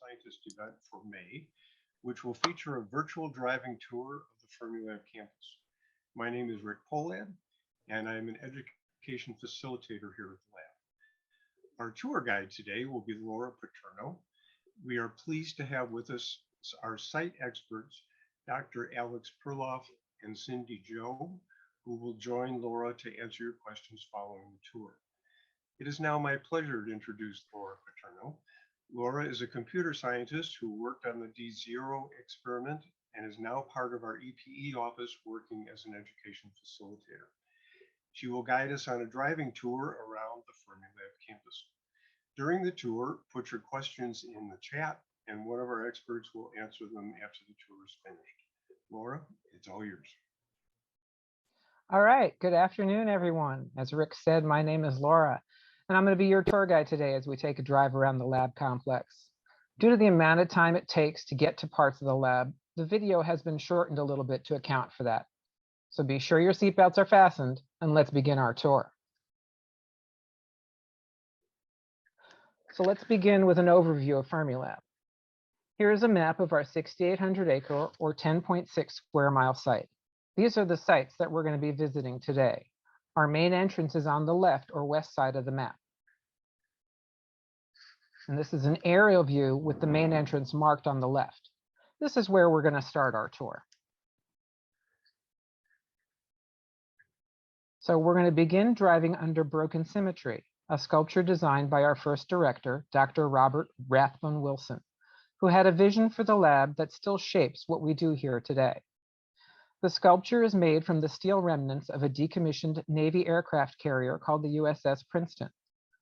Scientist event for May, which will feature a virtual driving tour of the Fermilab campus. My name is Rick Polad, and I'm an education facilitator here at the lab. Our tour guide today will be Laura Paterno. We are pleased to have with us our site experts, Dr. Alex Perloff and Cindy Joe, who will join Laura to answer your questions following the tour. It is now my pleasure to introduce Laura Paterno. Laura is a computer scientist who worked on the D0 experiment and is now part of our EPE office working as an education facilitator. She will guide us on a driving tour around the Fermilab campus. During the tour, put your questions in the chat and one of our experts will answer them after the tour is finished. Laura, it's all yours. All right, good afternoon, everyone. As Rick said, my name is Laura, and I'm going to be your tour guide today as we take a drive around the lab complex. Due to the amount of time it takes to get to parts of the lab, the video has been shortened a little bit to account for that. So be sure your seatbelts are fastened, and let's begin our tour. So let's begin with an overview of Fermilab. Here is a map of our 6,800 acre or 10.6 square mile site. These are the sites that we're going to be visiting today. Our main entrance is on the left or west side of the map. And this is an aerial view with the main entrance marked on the left. This is where we're going to start our tour. So we're going to begin driving under Broken Symmetry, a sculpture designed by our first director, Dr. Robert Rathbone Wilson, who had a vision for the lab that still shapes what we do here today. The sculpture is made from the steel remnants of a decommissioned Navy aircraft carrier called the USS Princeton.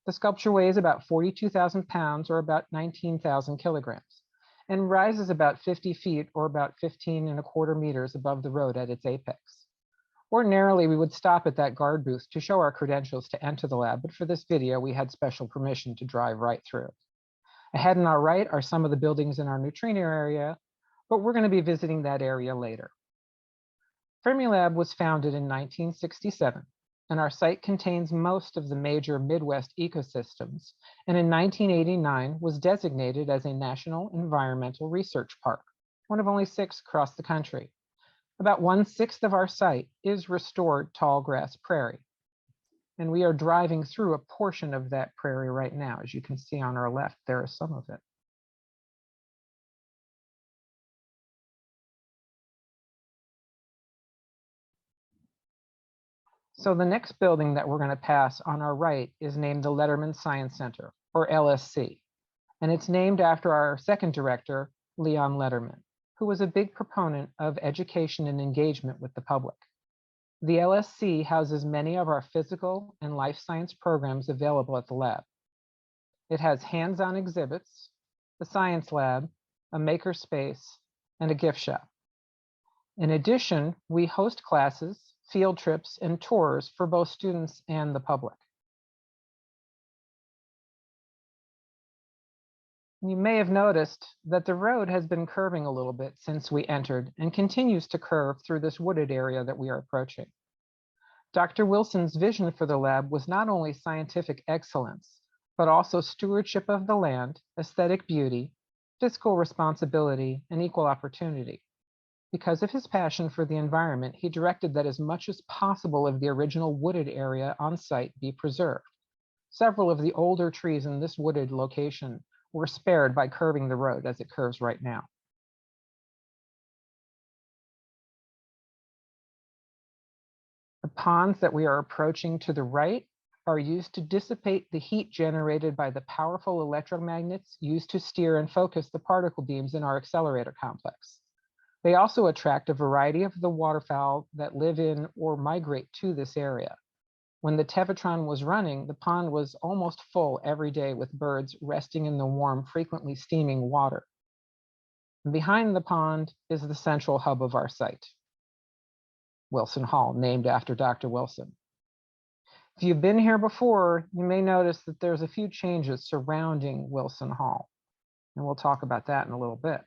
The sculpture weighs about 42,000 pounds or about 19,000 kilograms and rises about 50 feet or about 15.25 meters above the road at its apex. Ordinarily, we would stop at that guard booth to show our credentials to enter the lab, but for this video, we had special permission to drive right through. Ahead and our right are some of the buildings in our neutrino area, but we're going to be visiting that area later. Fermilab was founded in 1967, and our site contains most of the major Midwest ecosystems, and in 1989 was designated as a National Environmental Research Park, one of only 6 across the country. About 1/6 of our site is restored tall grass prairie, and we are driving through a portion of that prairie right now. As you can see on our left, there is some of it. So the next building that we're going to pass on our right is named the Letterman Science Center, or LSC. And it's named after our second director, Leon Letterman, who was a big proponent of education and engagement with the public. The LSC houses many of our physical and life science programs available at the lab. It has hands-on exhibits, a science lab, a maker space, and a gift shop. In addition, we host classes, field trips, and tours for both students and the public. You may have noticed that the road has been curving a little bit since we entered and continues to curve through this wooded area that we are approaching. Dr. Wilson's vision for the lab was not only scientific excellence, but also stewardship of the land, aesthetic beauty, fiscal responsibility, and equal opportunity. Because of his passion for the environment, he directed that as much as possible of the original wooded area on site be preserved. Several of the older trees in this wooded location were spared by curving the road as it curves right now. The ponds that we are approaching to the right are used to dissipate the heat generated by the powerful electromagnets used to steer and focus the particle beams in our accelerator complex. They also attract a variety of the waterfowl that live in or migrate to this area. When the Tevatron was running, the pond was almost full every day with birds resting in the warm, frequently steaming water. And behind the pond is the central hub of our site, Wilson Hall, named after Dr. Wilson. If you've been here before, you may notice that there's a few changes surrounding Wilson Hall, and we'll talk about that in a little bit.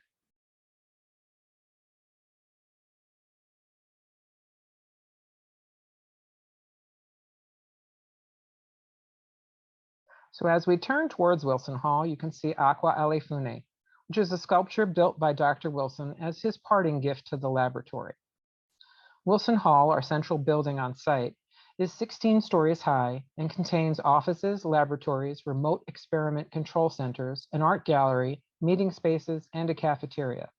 So as we turn towards Wilson Hall, you can see Aqua Alefune, which is a sculpture built by Dr. Wilson as his parting gift to the laboratory. Wilson Hall, our central building on site, is 16 stories high and contains offices, laboratories, remote experiment control centers, an art gallery, meeting spaces, and a cafeteria.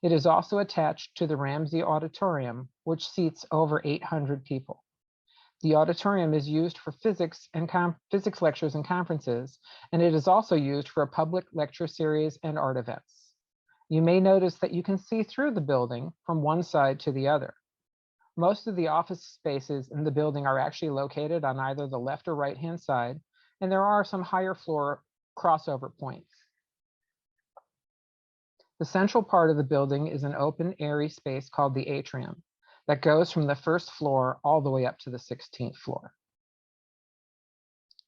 It is also attached to the Ramsey Auditorium, which seats over 800 people. The auditorium is used for physics lectures and conferences, and it is also used for a public lecture series and art events. You may notice that you can see through the building from one side to the other. Most of the office spaces in the building are actually located on either the left or right-hand side, and there are some higher floor crossover points. The central part of the building is an open, airy space called the atrium that goes from the first floor all the way up to the 16th floor.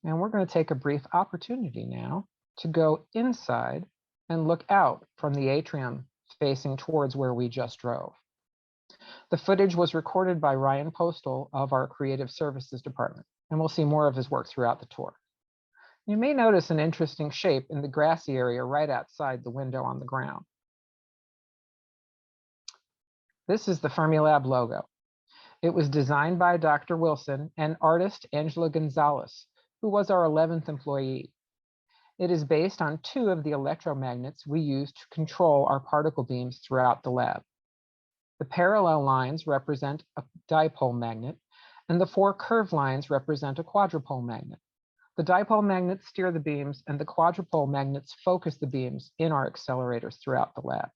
And we're going to take a brief opportunity now to go inside and look out from the atrium facing towards where we just drove. The footage was recorded by Ryan Postal of our Creative Services Department, and we'll see more of his work throughout the tour. You may notice an interesting shape in the grassy area right outside the window on the ground. This is the Fermilab logo. It was designed by Dr. Wilson and artist Angela Gonzalez, who was our 11th employee. It is based on 2 of the electromagnets we use to control our particle beams throughout the lab. The parallel lines represent a dipole magnet, and the 4 curved lines represent a quadrupole magnet. The dipole magnets steer the beams, and the quadrupole magnets focus the beams in our accelerators throughout the lab.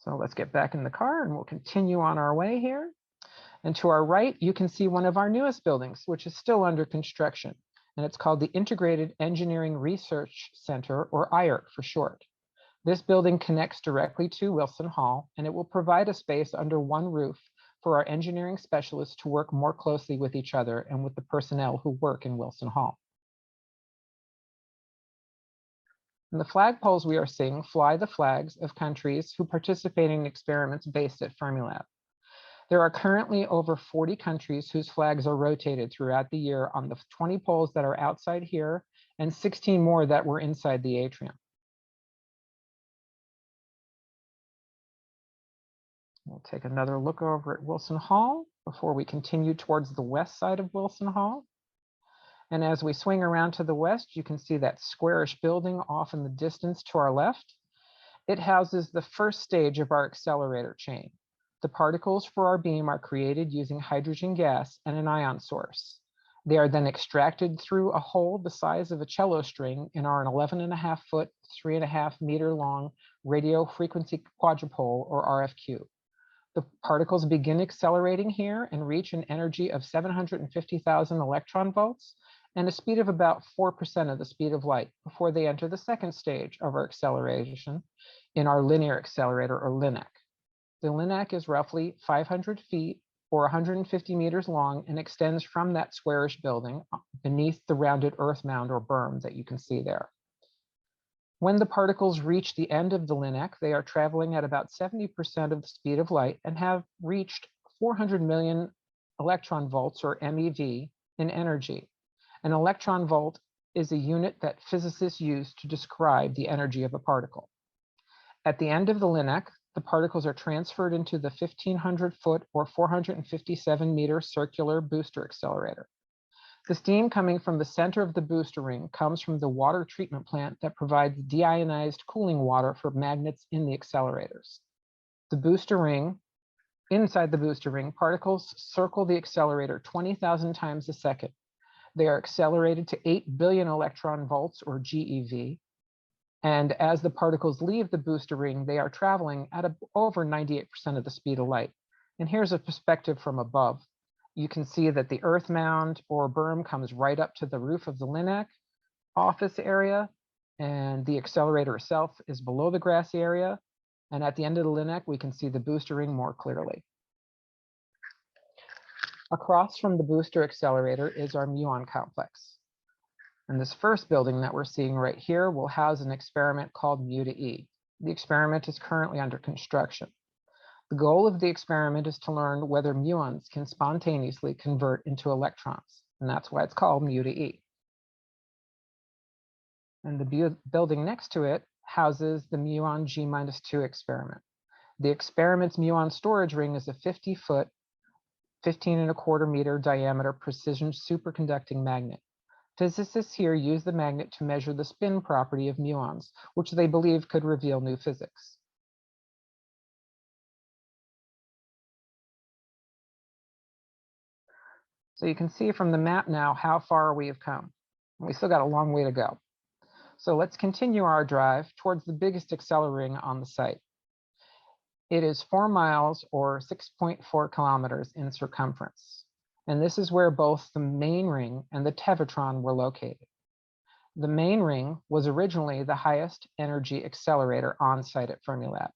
So let's get back in the car and we'll continue on our way here. And to our right, you can see one of our newest buildings, which is still under construction. And it's called the Integrated Engineering Research Center, or IERC for short. This building connects directly to Wilson Hall, and it will provide a space under one roof for our engineering specialists to work more closely with each other and with the personnel who work in Wilson Hall. And the flagpoles we are seeing fly the flags of countries who participate in experiments based at Fermilab. There are currently over 40 countries whose flags are rotated throughout the year on the 20 poles that are outside here and 16 more that were inside the atrium. We'll take another look over at Wilson Hall before we continue towards the west side of Wilson Hall. And as we swing around to the west, you can see that squarish building off in the distance to our left. It houses the first stage of our accelerator chain. The particles for our beam are created using hydrogen gas and an ion source. They are then extracted through a hole the size of a cello string in our 11.5-foot, 3.5-meter long radio frequency quadrupole, or RFQ. The particles begin accelerating here and reach an energy of 750,000 electron volts and a speed of about 4% of the speed of light before they enter the second stage of our acceleration in our linear accelerator, or LINAC. The LINAC is roughly 500 feet or 150 meters long and extends from that squarish building beneath the rounded earth mound or berm that you can see there. When the particles reach the end of the LINAC, they are traveling at about 70% of the speed of light and have reached 400 million electron volts, or MeV, in energy. An electron volt is a unit that physicists use to describe the energy of a particle. At the end of the LINAC, the particles are transferred into the 1,500-foot or 457-meter circular booster accelerator. The steam coming from the center of the booster ring comes from the water treatment plant that provides deionized cooling water for magnets in the accelerators. The booster ring, inside the booster ring, particles circle the accelerator 20,000 times a second. They are accelerated to 8 billion electron volts, or GeV. And as the particles leave the booster ring, they are traveling at over 98% of the speed of light. And here's a perspective from above. You can see that the earth mound or berm comes right up to the roof of the LINAC office area, and the accelerator itself is below the grassy area. And at the end of the LINAC, we can see the booster ring more clearly. Across from the booster accelerator is our muon complex. And this first building that we're seeing right here will house an experiment called mu to E. The experiment is currently under construction. The goal of the experiment is to learn whether muons can spontaneously convert into electrons, and that's why it's called mu to E. And the building next to it houses the muon G-2 experiment. The experiment's muon storage ring is a 50-foot, 15.25-meter diameter precision superconducting magnet. Physicists here use the magnet to measure the spin property of muons, which they believe could reveal new physics. So you can see from the map now how far we have come. We still got a long way to go. So let's continue our drive towards the biggest accelerator on the site. It is 4 miles or 6.4 kilometers in circumference. And this is where both the main ring and the Tevatron were located. The main ring was originally the highest energy accelerator on site at Fermilab.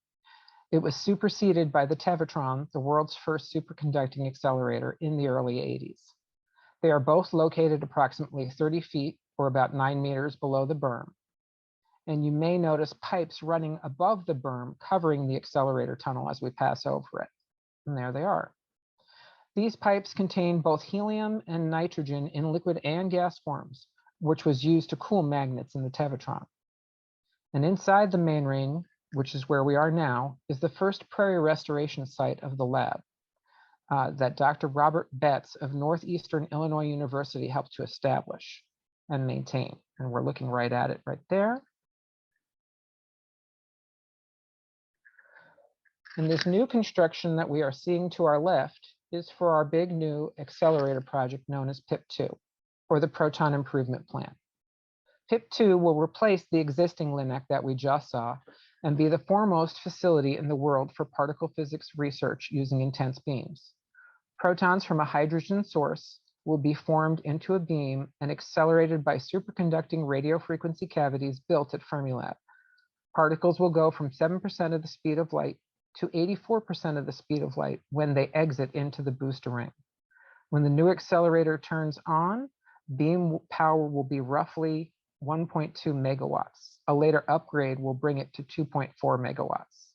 It was superseded by the Tevatron, the world's first superconducting accelerator, in the early 80s. They are both located approximately 30 feet or about 9 meters below the berm. And you may notice pipes running above the berm covering the accelerator tunnel as we pass over it. And there they are. These pipes contain both helium and nitrogen in liquid and gas forms, which was used to cool magnets in the Tevatron. And inside the main ring, which is where we are now, is the first prairie restoration site of the lab that Dr. Robert Betts of Northeastern Illinois University helped to establish and maintain. And we're looking right at it right there. And this new construction that we are seeing to our left is for our big new accelerator project known as PIP2, or the Proton Improvement Plan. PIP2 will replace the existing LINAC that we just saw and be the foremost facility in the world for particle physics research using intense beams. Protons from a hydrogen source will be formed into a beam and accelerated by superconducting radio frequency cavities built at Fermilab. Particles will go from 7% of the speed of light to 84% of the speed of light when they exit into the booster ring. When the new accelerator turns on, beam power will be roughly 1.2 megawatts. A later upgrade will bring it to 2.4 megawatts.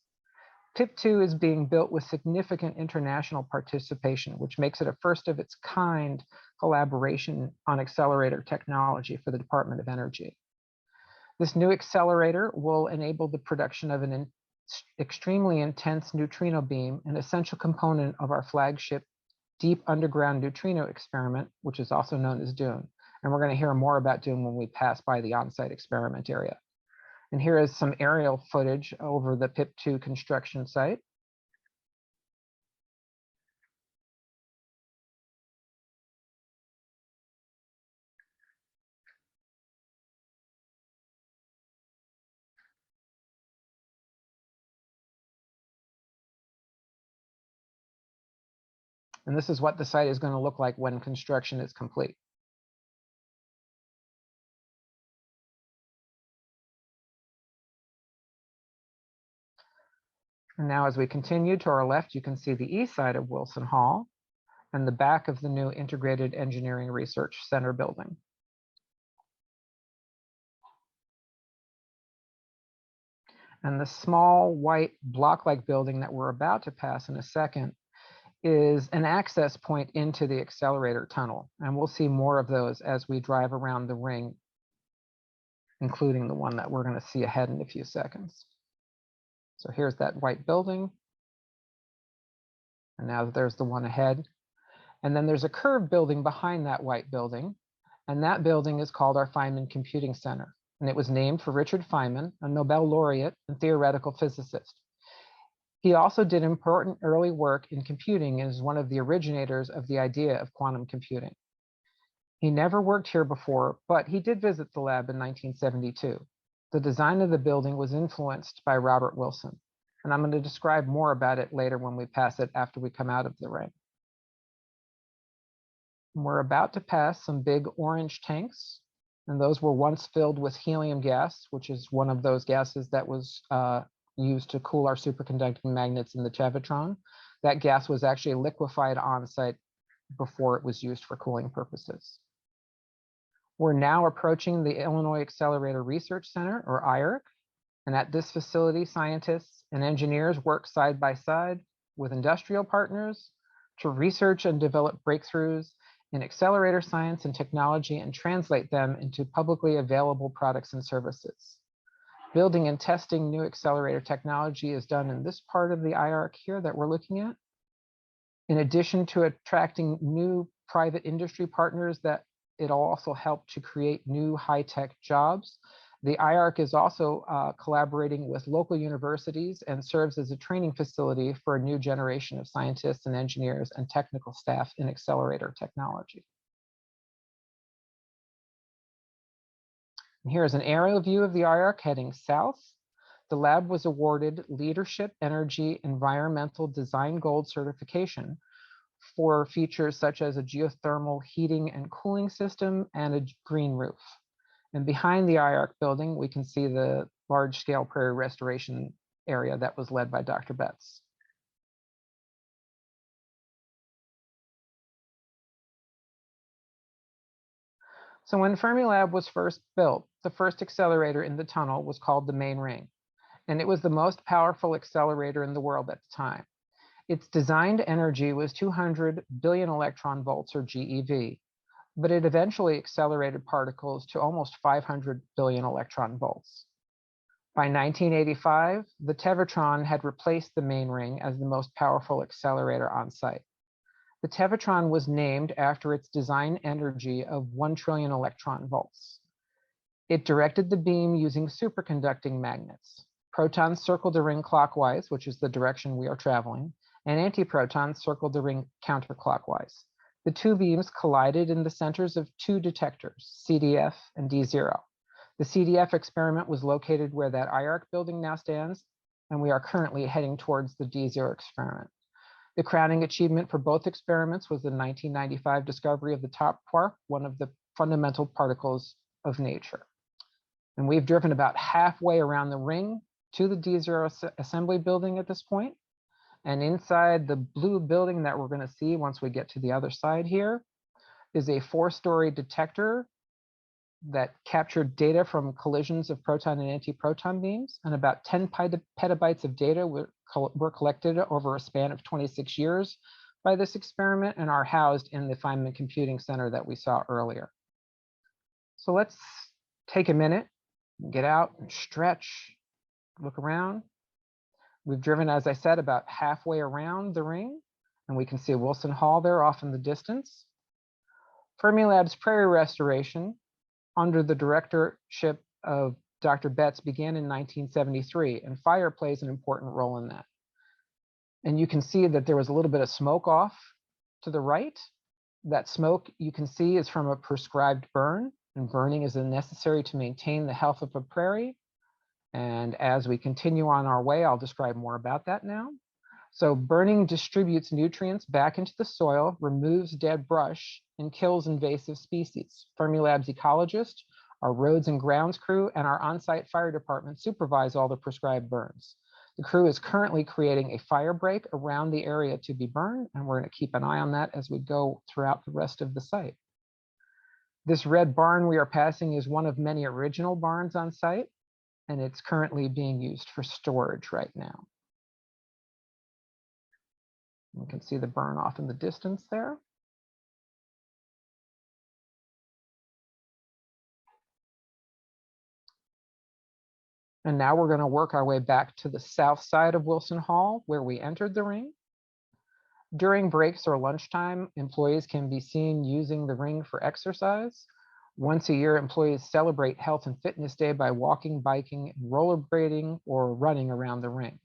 PIP2 is being built with significant international participation, which makes it a first of its kind collaboration on accelerator technology for the Department of Energy. This new accelerator will enable the production of an extremely intense neutrino beam, an essential component of our flagship deep underground neutrino experiment, which is also known as DUNE. And we're going to hear more about DUNE when we pass by the on-site experiment area. And here is some aerial footage over the PIP2 construction site. And this is what the site is going to look like when construction is complete. And now as we continue to our left, you can see the east side of Wilson Hall and the back of the new Integrated Engineering Research Center building. And the small white block-like building that we're about to pass in a second is an access point into the accelerator tunnel. And we'll see more of those as we drive around the ring, including the one that we're going to see ahead in a few seconds. So here's that white building. And now there's the one ahead. And then there's a curved building behind that white building. And that building is called our Feynman Computing Center. And it was named for Richard Feynman, a Nobel laureate and theoretical physicist. He also did important early work in computing and is one of the originators of the idea of quantum computing. He never worked here before, but he did visit the lab in 1972. The design of the building was influenced by Robert Wilson, and I'm going to describe more about it later when we pass it after we come out of the ring. We're about to pass some big orange tanks, and those were once filled with helium gas, which is one of those gases that was used to cool our superconducting magnets in the Tevatron. That gas was actually liquefied on site before it was used for cooling purposes. We're now approaching the Illinois Accelerator Research Center, or IARC, and at this facility, scientists and engineers work side by side, with industrial partners to research and develop breakthroughs in accelerator science and technology and translate them into publicly available products and services. Building and testing new accelerator technology is done in this part of the IARC here that we're looking at. In addition to attracting new private industry partners, that it'll also help to create new high-tech jobs. The IARC is also collaborating with local universities and serves as a training facility for a new generation of scientists and engineers and technical staff in accelerator technology. And here's an aerial view of the IARC heading south. The lab was awarded Leadership Energy Environmental Design Gold certification for features such as a geothermal heating and cooling system and a green roof. And behind the IARC building, we can see the large-scale prairie restoration area that was led by Dr. Betts. So when Fermilab was first built, the first accelerator in the tunnel was called the main ring, and it was the most powerful accelerator in the world at the time. Its designed energy was 200 billion electron volts, or GeV, but it eventually accelerated particles to almost 500 billion electron volts. By 1985, the Tevatron had replaced the main ring as the most powerful accelerator on site. The Tevatron was named after its design energy of 1 trillion electron volts. It directed the beam using superconducting magnets. Protons circled the ring clockwise, which is the direction we are traveling, and antiprotons circled the ring counterclockwise. The two beams collided in the centers of two detectors, CDF and D0. The CDF experiment was located where that IARC building now stands, and we are currently heading towards the D0 experiment. The crowning achievement for both experiments was the 1995 discovery of the top quark, one of the fundamental particles of nature. And we've driven about halfway around the ring to the D0 assembly building at this point. And inside the blue building that we're going to see once we get to the other side here is a 4-story detector that captured data from collisions of proton and antiproton beams, and about 10 petabytes of data were collected over a span of 26 years by this experiment and are housed in the Feynman Computing Center that we saw earlier. So let's take a minute, get out and stretch, look around. We've driven, as I said, about halfway around the ring, and we can see Wilson Hall there off in the distance. Fermilab's prairie restoration under the directorship of Dr. Betts began in 1973, and fire plays an important role in that. And you can see that there was a little bit of smoke off to the right. That smoke you can see is from a prescribed burn, and burning is necessary to maintain the health of a prairie. And as we continue on our way, I'll describe more about that now. So burning distributes nutrients back into the soil, removes dead brush, and kills invasive species. Fermilab's ecologists, our roads and grounds crew, and our on-site fire department supervise all the prescribed burns. The crew is currently creating a fire break around the area to be burned, and we're going to keep an eye on that as we go throughout the rest of the site. This red barn we are passing is one of many original barns on site, and it's currently being used for storage right now. You can see the burn off in the distance there. And now we're going to work our way back to the south side of Wilson Hall, where we entered the ring. During breaks or lunchtime, employees can be seen using the ring for exercise. Once a year, employees celebrate Health and Fitness Day by walking, biking, rollerblading, or running around the ring.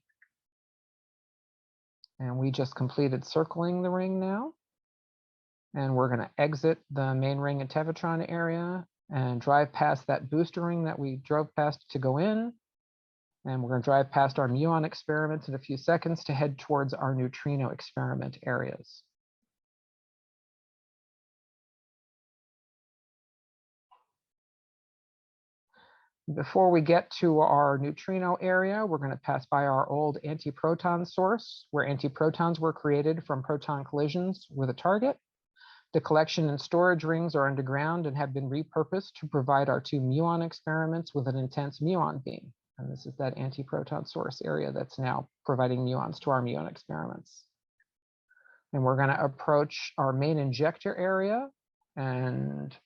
And we just completed circling the ring now. And we're going to exit the main ring and Tevatron area and drive past that booster ring that we drove past to go in. And we're going to drive past our muon experiments in a few seconds to head towards our neutrino experiment areas. Before we get to our neutrino area, we're going to pass by our old antiproton source, where antiprotons were created from proton collisions with a target. The collection and storage rings are underground and have been repurposed to provide our two muon experiments with an intense muon beam. And this is that antiproton source area that's now providing muons to our muon experiments. And we're going to approach our main injector area, and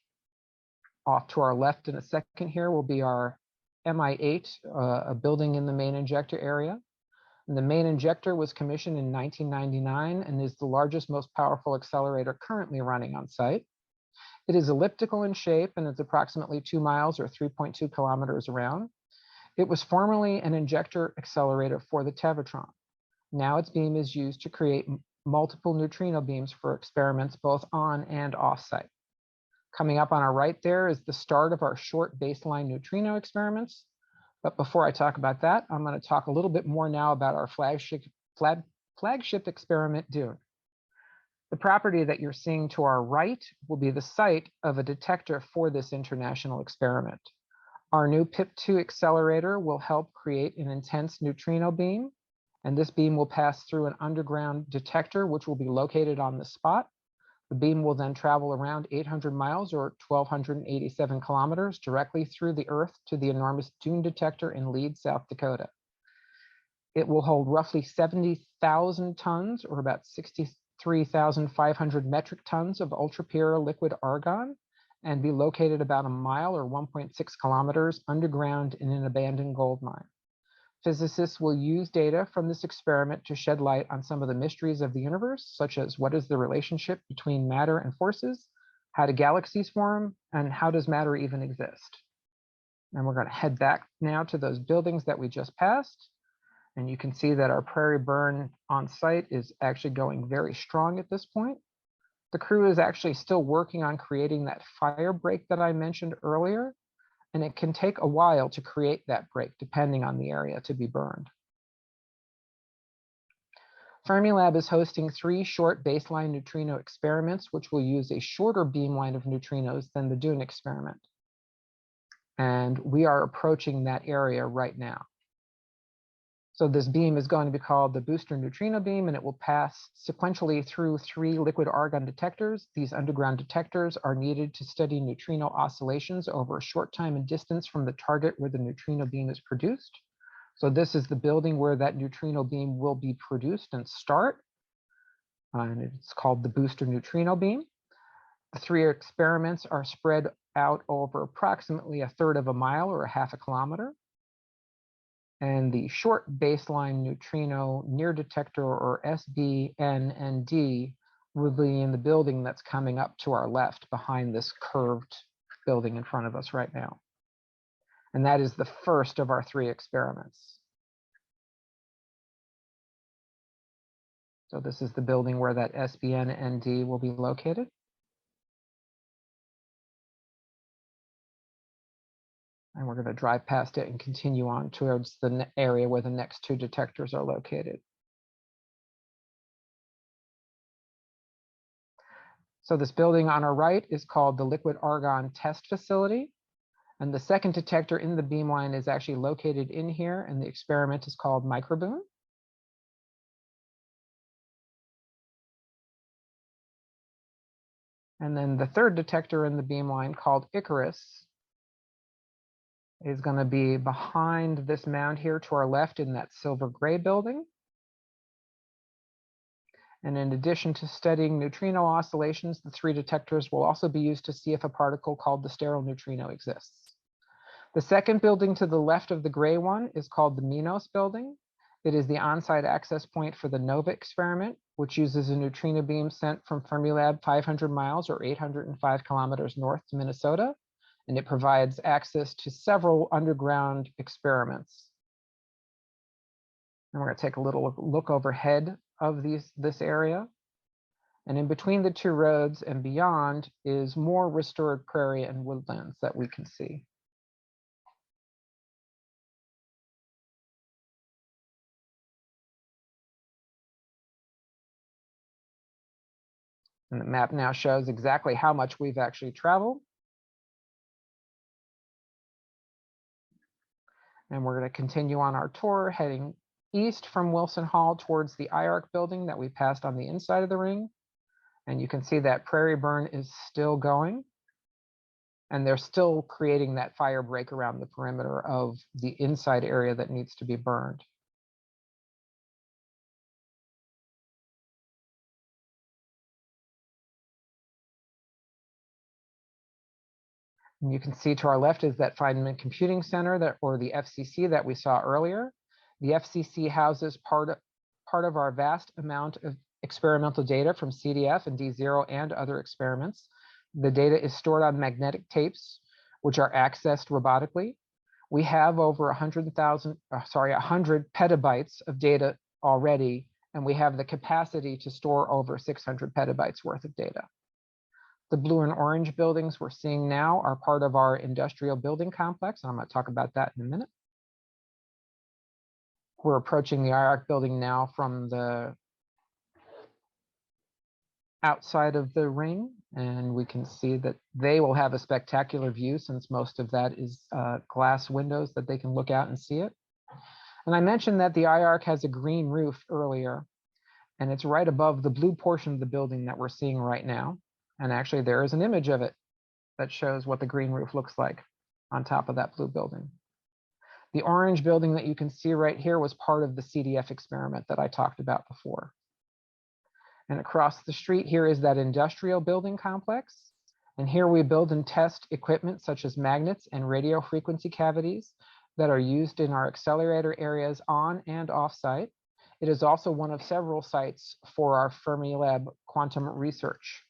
off to our left in a second here will be our MI8, a building in the main injector area. And the main injector was commissioned in 1999 and is the largest, most powerful accelerator currently running on site. It is elliptical in shape and is approximately 2 miles or 3.2 kilometers around. It was formerly an injector accelerator for the Tevatron. Now its beam is used to create multiple neutrino beams for experiments both on and off site. Coming up on our right there is the start of our short baseline neutrino experiments. But before I talk about that, I'm going to talk a little bit more now about our flagship experiment, Dune. The property that you're seeing to our right will be the site of a detector for this international experiment. Our new PIP2 accelerator will help create an intense neutrino beam, and this beam will pass through an underground detector, which will be located on the spot. The beam will then travel around 800 miles or 1,287 kilometers directly through the Earth to the enormous Dune detector in Leeds, South Dakota. It will hold roughly 70,000 tons or about 63,500 metric tons of ultra-pure liquid argon and be located about a mile or 1.6 kilometers underground in an abandoned gold mine. Physicists will use data from this experiment to shed light on some of the mysteries of the universe, such as what is the relationship between matter and forces, how do galaxies form, and how does matter even exist? And we're going to head back now to those buildings that we just passed. And you can see that our prairie burn on site is actually going very strong at this point. The crew is actually still working on creating that fire break that I mentioned earlier. And it can take a while to create that break, depending on the area to be burned. Fermilab is hosting 3 short baseline neutrino experiments, which will use a shorter beamline of neutrinos than the Dune experiment. And we are approaching that area right now. So this beam is going to be called the booster neutrino beam, and it will pass sequentially through 3 liquid argon detectors. These underground detectors are needed to study neutrino oscillations over a short time and distance from the target where the neutrino beam is produced. So this is the building where that neutrino beam will be produced and start. And it's called the booster neutrino beam. The 3 experiments are spread out over approximately 1/3 of a mile or 1/2 a kilometer. And the short baseline neutrino near detector, or SBNND, will be in the building that's coming up to our left behind this curved building in front of us right now. And that is the first of our 3 experiments. So this is the building where that SBNND will be located. And we're going to drive past it and continue on towards the area where the next 2 detectors are located. So this building on our right is called the Liquid Argon Test Facility. And the second detector in the beamline is actually located in here, and the experiment is called Microboon. And then the third detector in the beamline, called Icarus, is going to be behind this mound here to our left in that silver gray building. And in addition to studying neutrino oscillations, the 3 detectors will also be used to see if a particle called the sterile neutrino exists. The second building to the left of the gray one is called the Minos building. It is the on-site access point for the NOVA experiment, which uses a neutrino beam sent from Fermilab 500 miles or 805 kilometers north to Minnesota. And it provides access to several underground experiments. And we're going to take a little look overhead of this area. And in between the 2 roads and beyond is more restored prairie and woodlands that we can see. And the map now shows exactly how much we've actually traveled. And we're going to continue on our tour, heading east from Wilson Hall towards the IARC building that we passed on the inside of the ring. And you can see that prairie burn is still going. And they're still creating that fire break around the perimeter of the inside area that needs to be burned. And you can see to our left is that Feynman Computing Center, or the FCC that we saw earlier. The FCC houses part of our vast amount of experimental data from CDF and D0 and other experiments. The data is stored on magnetic tapes, which are accessed robotically. We have over 100 petabytes of data already, and we have the capacity to store over 600 petabytes worth of data. The blue and orange buildings we're seeing now are part of our industrial building complex, and I'm going to talk about that in a minute. We're approaching the IARC building now from the outside of the ring, and we can see that they will have a spectacular view since most of that is glass windows that they can look out and see it. And I mentioned that the IARC has a green roof earlier, and it's right above the blue portion of the building that we're seeing right now. And actually, there is an image of it that shows what the green roof looks like on top of that blue building. The orange building that you can see right here was part of the CDF experiment that I talked about before. And across the street here is that industrial building complex. And here we build and test equipment such as magnets and radio frequency cavities that are used in our accelerator areas on and off site. It is also one of several sites for our Fermilab quantum research.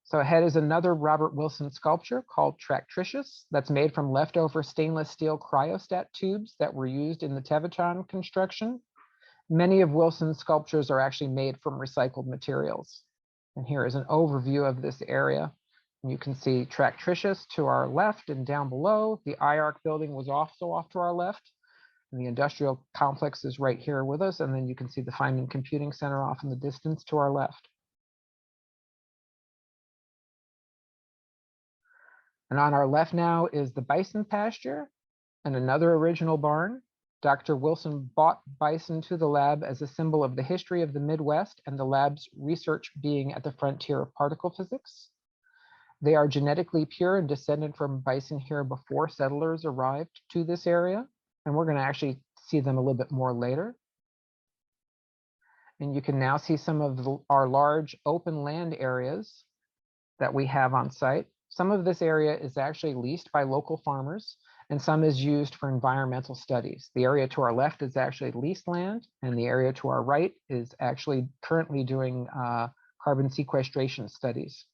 So ahead is another Robert Wilson sculpture called Tractricious that's made from leftover stainless steel cryostat tubes that were used in the Tevatron construction. Many of Wilson's sculptures are actually made from recycled materials. And here is an overview of this area. And you can see Tractricious to our left, and down below, the IARC building was also off to our left. And the industrial complex is right here with us. And then you can see the Feynman Computing Center off in the distance to our left. And on our left now is the Bison Pasture and another original barn. Dr. Wilson bought bison to the lab as a symbol of the history of the Midwest and the lab's research being at the frontier of particle physics. They are genetically pure and descended from bison here before settlers arrived to this area. And we're going to actually see them a little bit more later. And you can now see some of our large open land areas that we have on site. Some of this area is actually leased by local farmers, and some is used for environmental studies. The area to our left is actually leased land, and the area to our right is actually currently doing carbon sequestration studies.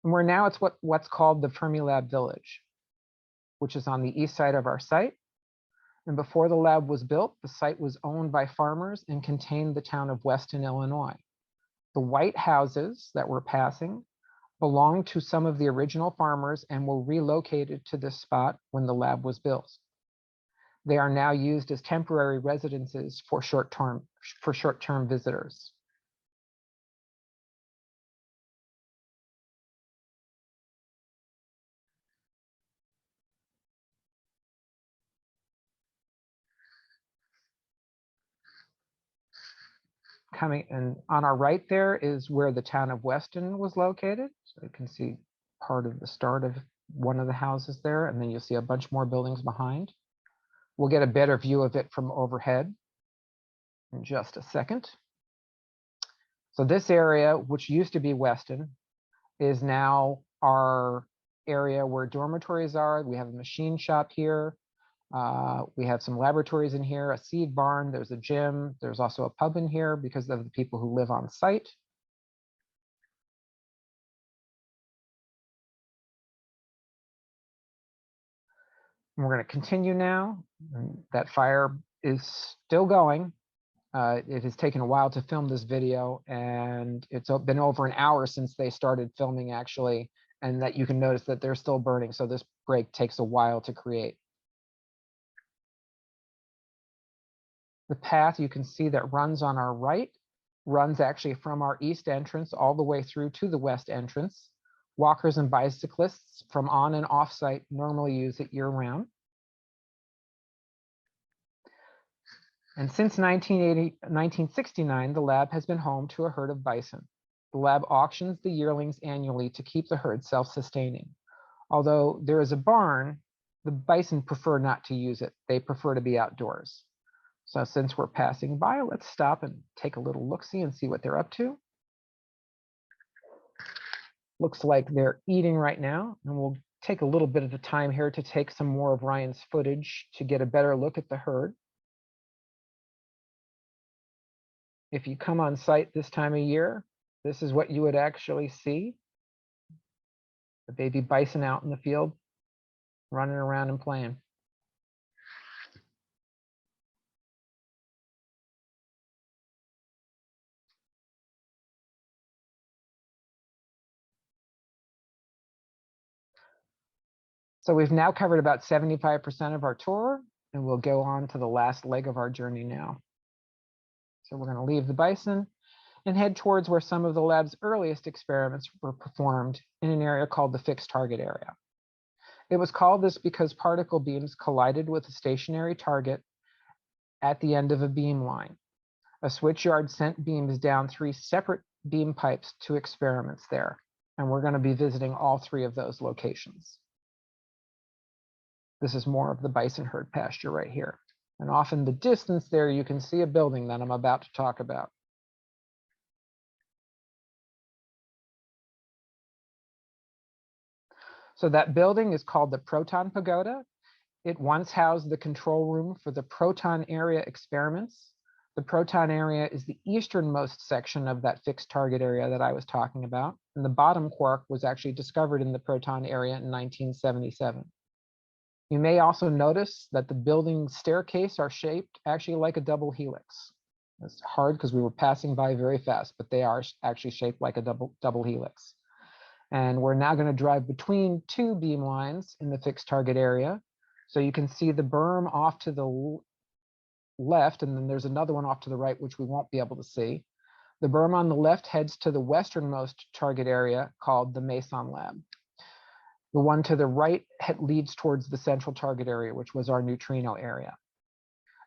And we're now at what's called the Fermilab Village, which is on the east side of our site. And before the lab was built, the site was owned by farmers and contained the town of Weston, Illinois. The white houses that we're passing belonged to some of the original farmers and were relocated to this spot when the lab was built. They are now used as temporary residences for short-term visitors. And on our right there is where the town of Weston was located. So you can see part of the start of one of the houses there, and then you'll see a bunch more buildings behind. We'll get a better view of it from overhead in just a second. So this area, which used to be Weston, is now our area where dormitories are. We have a machine shop here. We have some laboratories in here, a seed barn, there's a gym, there's also a pub in here because of the people who live on site. And we're going to continue now. And that fire is still going. It has taken a while to film this video, and it's been over an hour since they started filming actually, and that you can notice that they're still burning. So this break takes a while to create. The path you can see that runs on our right runs actually from our east entrance all the way through to the west entrance. Walkers and bicyclists from on and off site normally use it year round. And since 1969, the lab has been home to a herd of bison. The lab auctions the yearlings annually to keep the herd self-sustaining. Although there is a barn, the bison prefer not to use it. They prefer to be outdoors. So since we're passing by, let's stop and take a little look-see and see what they're up to. Looks like they're eating right now, and we'll take a little bit of the time here to take some more of Ryan's footage to get a better look at the herd. If you come on site this time of year, this is what you would actually see. The baby bison out in the field, running around and playing. So we've now covered about 75% of our tour, and we'll go on to the last leg of our journey now. So we're going to leave the bison and head towards where some of the lab's earliest experiments were performed in an area called the fixed target area. It was called this because particle beams collided with a stationary target at the end of a beam line. A switchyard sent beams down 3 separate beam pipes to experiments there, and we're going to be visiting all 3 of those locations. This is more of the bison herd pasture right here. And off in the distance there, you can see a building that I'm about to talk about. So that building is called the Proton Pagoda. It once housed the control room for the proton area experiments. The proton area is the easternmost section of that fixed target area that I was talking about. And the bottom quark was actually discovered in the proton area in 1977. You may also notice that the building staircase are shaped actually like a double helix. It's hard because we were passing by very fast, but they are actually shaped like a double helix. And we're now going to drive between 2 beam lines in the fixed target area. So you can see the berm off to the left, and then there's another one off to the right, which we won't be able to see. The berm on the left heads to the westernmost target area called the Meson Lab. The one to the right leads towards the central target area, which was our neutrino area.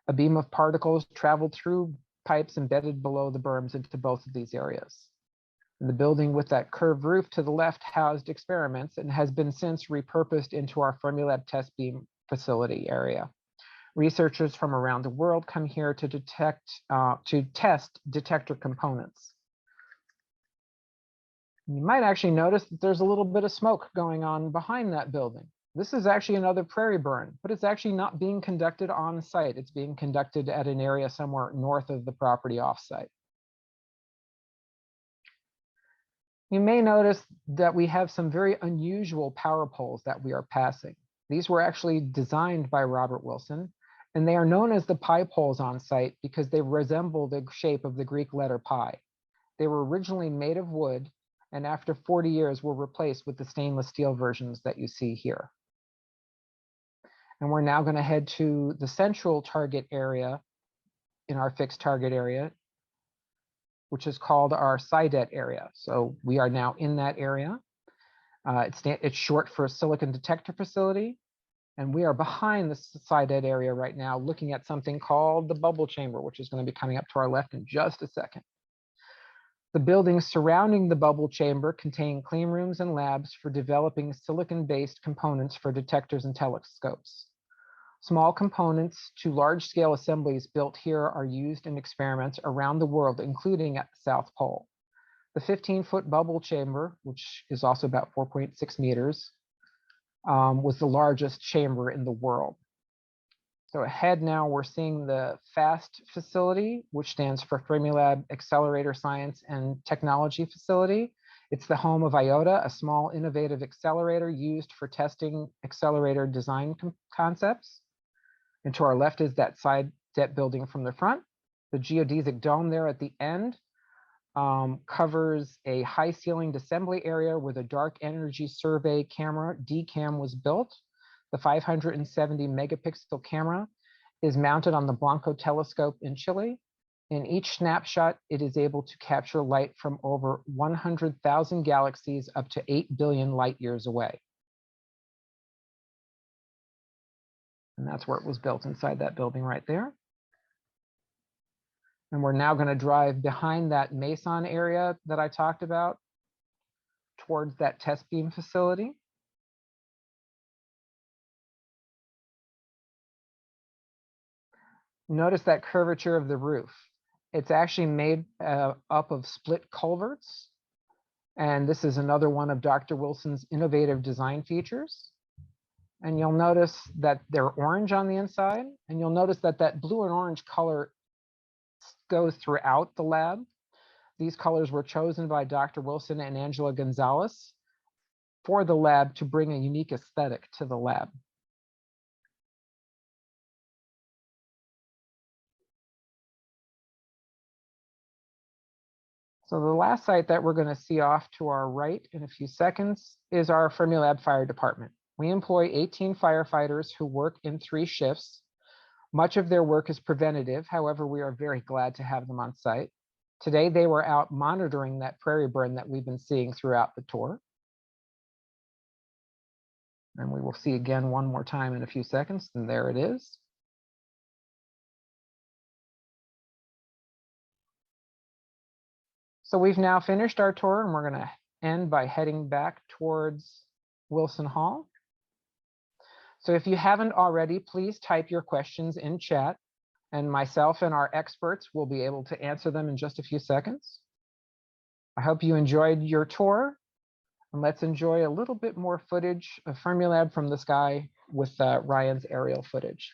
A beam of particles traveled through pipes embedded below the berms into both of these areas. And the building with that curved roof to the left housed experiments and has been since repurposed into our Fermilab test beam facility area. Researchers from around the world come here to test detector components. You might actually notice that there's a little bit of smoke going on behind that building. This is actually another prairie burn, but it's actually not being conducted on site. It's being conducted at an area somewhere north of the property offsite. You may notice that we have some very unusual power poles that we are passing. These were actually designed by Robert Wilson, and they are known as the pi poles on site because they resemble the shape of the Greek letter pi. They were originally made of wood, and after 40 years were replaced with the stainless steel versions that you see here. And we're now going to head to the central target area in our fixed target area, which is called our SIDET area. So we are now in that area. It's short for Silicon Detector Facility. And we are behind the SIDET area right now, looking at something called the bubble chamber, which is going to be coming up to our left in just a second. The buildings surrounding the bubble chamber contain clean rooms and labs for developing silicon-based components for detectors and telescopes. Small components to large-scale assemblies built here are used in experiments around the world, including at the South Pole. The 15-foot bubble chamber, which is also about 4.6 meters, was the largest chamber in the world. So ahead now, we're seeing the FAST facility, which stands for Fermilab Accelerator Science and Technology Facility. It's the home of IOTA, a small innovative accelerator used for testing accelerator design concepts. And to our left is that SIDET building from the front. The geodesic dome there at the end covers a high-ceilinged assembly area where the dark energy survey camera, DCAM, was built. The 570 megapixel camera is mounted on the Blanco telescope in Chile. In each snapshot, it is able to capture light from over 100,000 galaxies up to 8 billion light years away. And that's where it was built, inside that building right there. And we're now going to drive behind that Mason area that I talked about towards that test beam facility. Notice that curvature of the roof. It's actually made up of split culverts. And this is another one of Dr. Wilson's innovative design features. And you'll notice that they're orange on the inside. And you'll notice that that blue and orange color goes throughout the lab. These colors were chosen by Dr. Wilson and Angela Gonzalez for the lab to bring a unique aesthetic to the lab. So the last site that we're going to see off to our right in a few seconds is our Fermilab Fire Department. We employ 18 firefighters who work in 3 shifts. Much of their work is preventative. However, we are very glad to have them on site. Today, they were out monitoring that prairie burn that we've been seeing throughout the tour. And we will see again one more time in a few seconds, and there it is. So we've now finished our tour, and we're going to end by heading back towards Wilson Hall. So if you haven't already, please type your questions in chat, and myself and our experts will be able to answer them in just a few seconds. I hope you enjoyed your tour, and let's enjoy a little bit more footage of Fermilab from the sky with Ryan's aerial footage.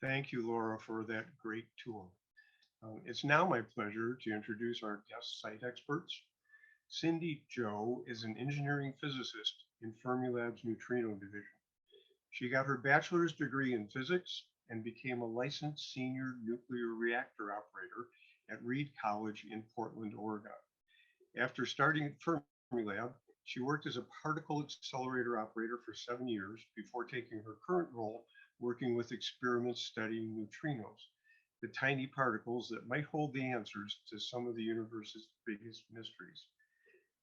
Thank you, Laura, for that great tour. It's now my pleasure to introduce our guest site experts. Cindy Joe is an engineering physicist in Fermilab's neutrino division. She got her bachelor's degree in physics and became a licensed senior nuclear reactor operator at Reed College in Portland, Oregon. After starting at Fermilab, she worked as a particle accelerator operator for 7 years before taking her current role working with experiments studying neutrinos, the tiny particles that might hold the answers to some of the universe's biggest mysteries.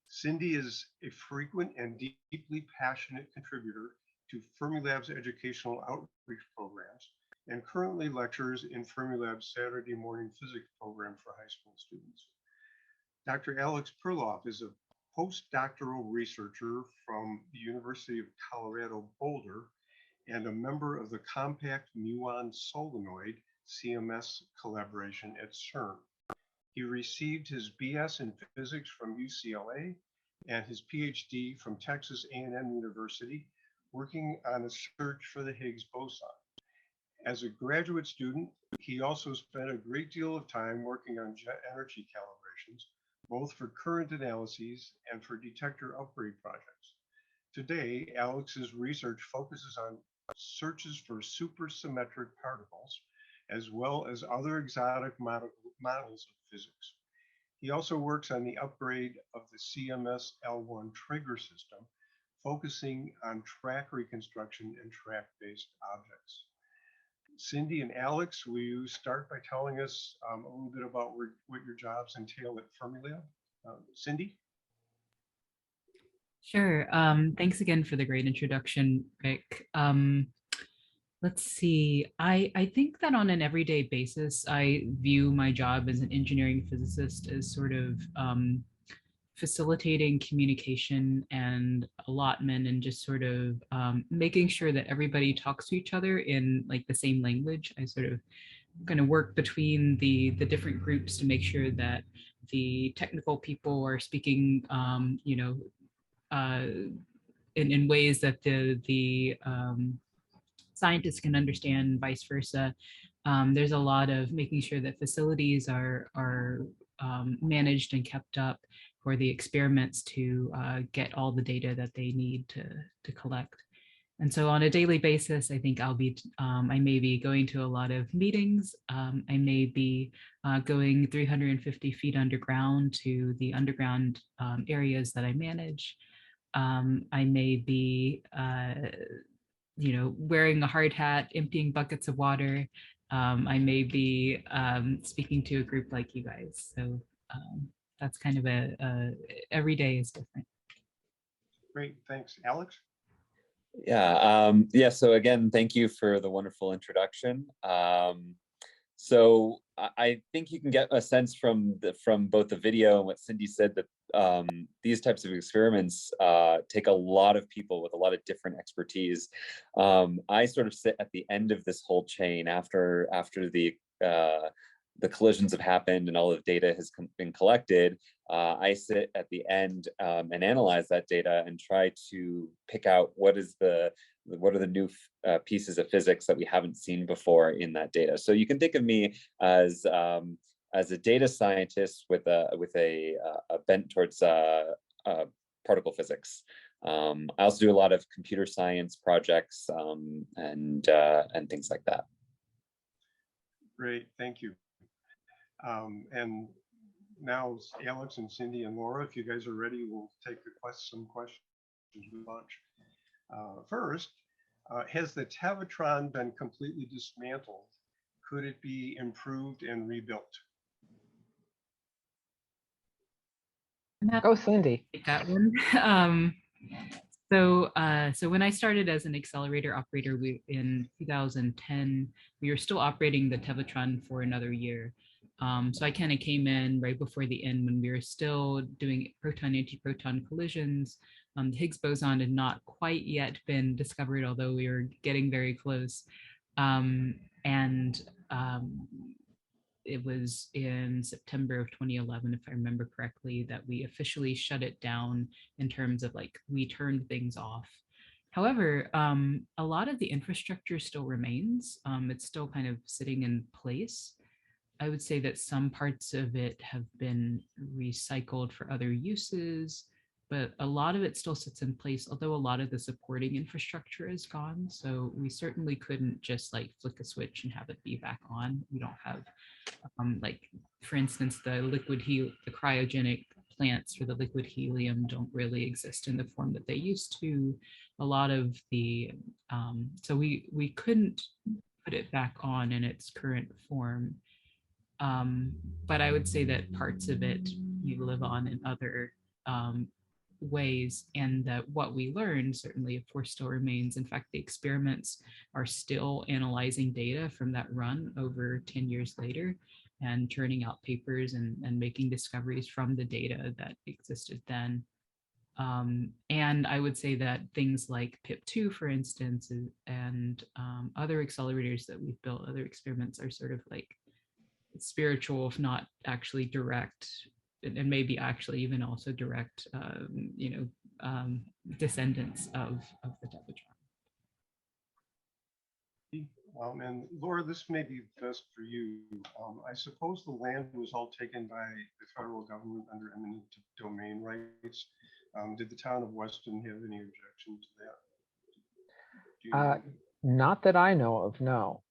Cindy is a frequent and deeply passionate contributor to Fermilab's educational outreach programs and currently lectures in Fermilab's Saturday morning physics program for high school students. Dr. Alex Perloff is a postdoctoral researcher from the University of Colorado Boulder and a member of the Compact Muon Solenoid CMS collaboration at CERN. He received his BS in physics from UCLA and his PhD from Texas A&M University, working on a search for the Higgs boson. As a graduate student, he also spent a great deal of time working on jet energy calibrations, both for current analyses and for detector upgrade projects. Today, Alex's research focuses on searches for supersymmetric particles, as well as other exotic models of physics. He also works on the upgrade of the CMS L1 trigger system, focusing on track reconstruction and track-based objects. Cindy and Alex, will you start by telling us a little bit about what your jobs entail at Fermilab? Cindy? Sure. Thanks again for the great introduction, Rick. Let's see. I think that on an everyday basis, I view my job as an engineering physicist as sort of facilitating communication and allotment and just sort of making sure that everybody talks to each other in like the same language. I sort of kind of work between the different groups to make sure that the technical people are speaking, in ways that the scientists can understand, vice versa. There's a lot of making sure that facilities are managed and kept up for the experiments to get all the data that they need to collect. And so on a daily basis, I think I may be going to a lot of meetings. I may be going 350 feet underground to the underground areas that I manage. I may be, wearing a hard hat, emptying buckets of water. I may be speaking to a group like you guys. So that's kind of every day is different. Great, thanks. Alex? Yeah, so again, thank you for the wonderful introduction. So I think you can get a sense from both the video and what Cindy said that these types of experiments take a lot of people with a lot of different expertise. I sort of sit at the end of this whole chain after the collisions have happened and all of the data has been collected. I sit at the end and analyze that data and try to pick out what are the new pieces of physics that we haven't seen before in that data. So you can think of me as a data scientist with a bent towards particle physics. I also do a lot of computer science projects and things like that. Great, thank you. And now Alex and Cindy and Laura, if you guys are ready, we'll take some questions with lunch. First, has the Tevatron been completely dismantled? Could it be improved and rebuilt? Go, Cindy. Take that one. So when I started as an accelerator operator in 2010, we were still operating the Tevatron for another year. So I kind of came in right before the end when we were still doing proton-antiproton collisions. The Higgs boson had not quite yet been discovered, although we were getting very close. It was in September of 2011, if I remember correctly, that we officially shut it down in terms of we turned things off. However, a lot of the infrastructure still remains. It's still kind of sitting in place. I would say that some parts of it have been recycled for other uses, but a lot of it still sits in place, although a lot of the supporting infrastructure is gone. So we certainly couldn't just flick a switch and have it be back on. We don't have, for instance, the cryogenic plants for the liquid helium don't really exist in the form that they used to. A lot of the, so we couldn't put it back on in its current form. But I would say that parts of it we live on in other ways, and that what we learned certainly, of course, still remains. In fact, the experiments are still analyzing data from that run over 10 years later and churning out papers and making discoveries from the data that existed then. And I would say that things like PIP2, for instance, and other accelerators that we've built, other experiments are sort of spiritual, if not actually direct, and maybe actually even also direct, descendants of the Tevatron. And Laura, this may be best for you. I suppose the land was all taken by the federal government under eminent domain rights. Did the town of Weston have any objection to that? Do you know? Not that I know of, no.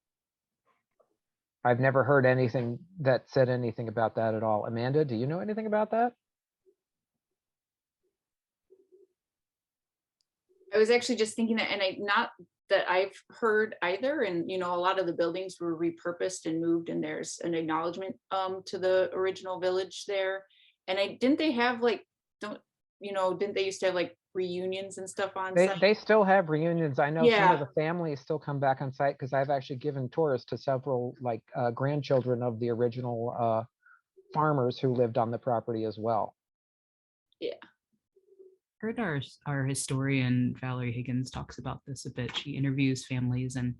I've never heard anything that said anything about that at all. Amanda, do you know anything about that? I was actually just thinking that, and not that I've heard either. And, a lot of the buildings were repurposed and moved, and there's an acknowledgement to the original village there. And didn't they have didn't they used to have reunions and stuff on site? They still have reunions. I know some Yeah. of the families still come back on site, because I've actually given tours to several grandchildren of the original farmers who lived on the property as well. Yeah. Heard our historian Valerie Higgins talks about this a bit. She interviews families and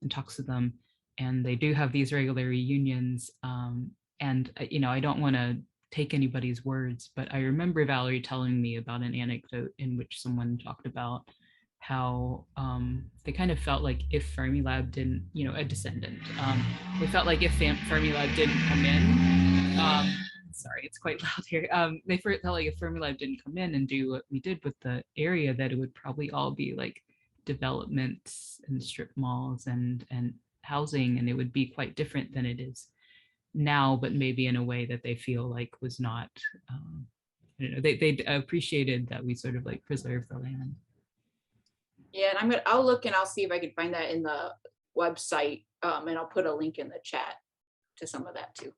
talks to them, and they do have these regular reunions. And I don't want to take anybody's words, but I remember Valerie telling me about an anecdote in which someone talked about how they kind of felt like if Fermilab didn't, a descendant, they felt like if Fermilab didn't come in, sorry, it's quite loud here. They felt like if Fermilab didn't come in and do what we did with the area, that it would probably all be like developments and strip malls and housing, and it would be quite different than it is now, but maybe in a way that they feel like was not, I don't know, they appreciated that we sort of like preserve the land. Yeah, and I'll look and I'll see if I can find that in the website, and I'll put a link in the chat to some of that too.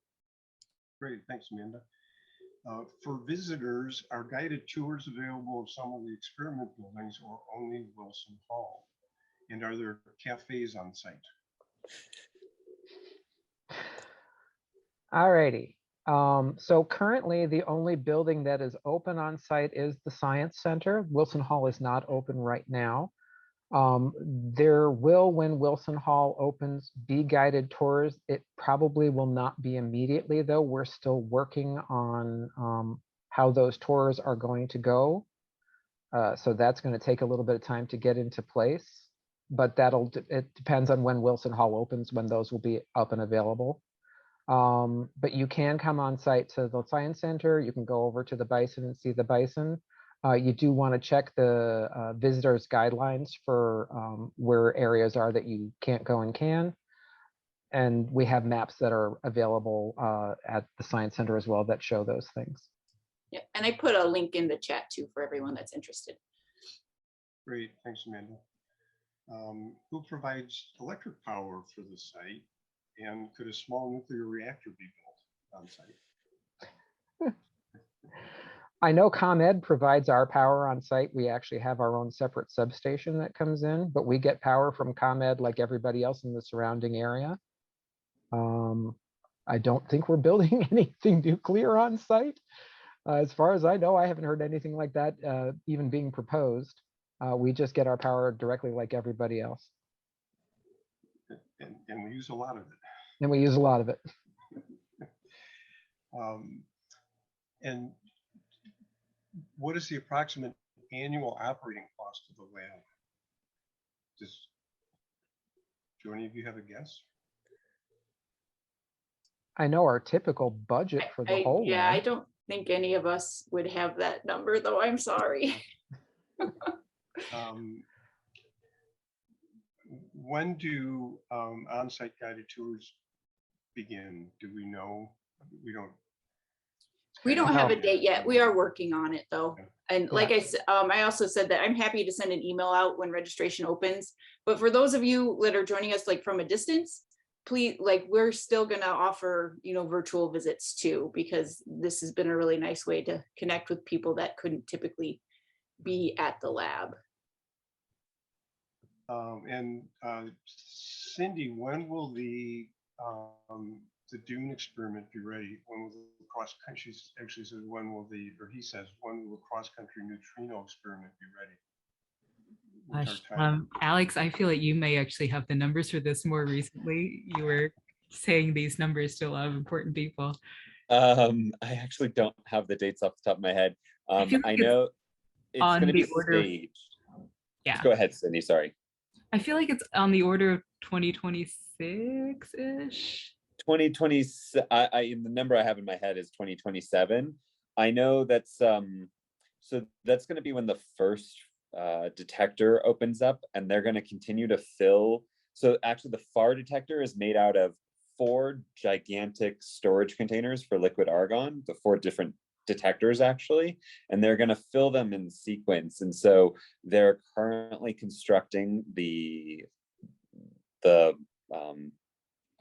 Great, thanks, Amanda. For visitors, are guided tours available of some of the experiment buildings or only Wilson Hall? And are there cafes on site? All righty. So currently the only building that is open on site is the Science Center. Wilson Hall is not open right now. There will, when Wilson Hall opens, be guided tours. It probably will not be immediately, though. We're still working on how those tours are going to go. So that's going to take a little bit of time to get into place, but it depends on when Wilson Hall opens, when those will be up and available. But you can come on site to the Science Center. You can go over to the Bison and see the Bison. You do want to check the visitors guidelines for where areas are that you can't go and can. And we have maps that are available at the Science Center as well that show those things. Yeah, and I put a link in the chat too for everyone that's interested. Great, thanks, Amanda. Who provides electric power for the site? And could a small nuclear reactor be built on site? I know ComEd provides our power on site. We actually have our own separate substation that comes in, but we get power from ComEd like everybody else in the surrounding area. I don't think we're building anything nuclear on site. As far as I know, I haven't heard anything like that even being proposed. We just get our power directly like everybody else. And we use a lot of it. And we use a lot of it. And what is the approximate annual operating cost of the lab? Do any of you have a guess? I know our typical budget for the whole Yeah, lab. I don't think any of us would have that number, though. I'm sorry. When do on-site guided tours begin? Do we know? We don't have a date yet. We are working on it though. Okay. And like I said, I also said that I'm happy to send an email out when registration opens. But for those of you that are joining us like from a distance, please, like we're still gonna offer, virtual visits too, because this has been a really nice way to connect with people that couldn't typically be at the lab. Cindy, when will the Dune experiment be ready? When will the cross-country, she actually says, when will the cross-country neutrino experiment be ready? Alex, I feel like you may actually have the numbers for this more recently. You were saying these numbers to a lot of important people. I actually don't have the dates off the top of my head. I know it's going to be staged. Yeah. Go ahead, Cindy, sorry. I feel like it's on the order of 2026-ish. 2020, the number I have in my head is 2027. I know that's so that's going to be when the first detector opens up, and they're going to continue to fill. So actually the FAR detector is made out of 4 gigantic storage containers for liquid argon, the 4 different detectors actually, and they're going to fill them in sequence. And so they're currently constructing the